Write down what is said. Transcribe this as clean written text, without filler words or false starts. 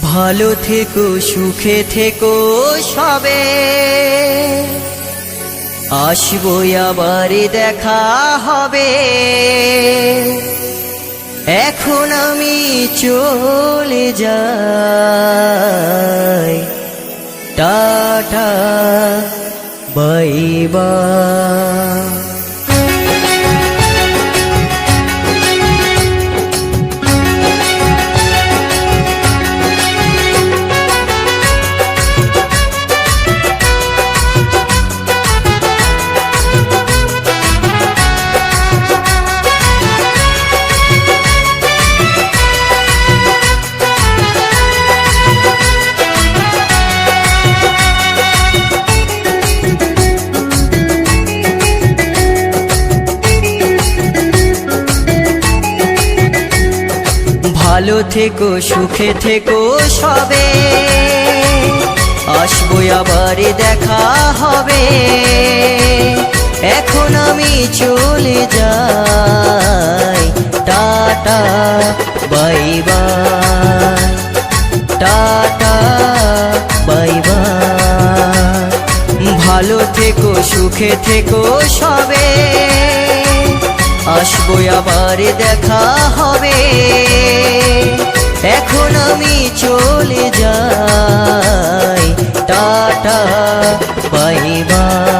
ভালো থেকো সুখে থেকো সবে, আসবো আবার দেখা হবে। এখন আমি চলে যাই, টাটা বাই বাই। ভালো থেকো সুখে থেকো সবে, আসবো আবার দেখা হবে। এখন আমি চলে যাই, tata bye bye, tata bye bye. ভালো থেকো সুখে থেকো সবে, আসবো আবার দেখা হবে। এখন আমি চলে যাই, টাটা বাই বাই।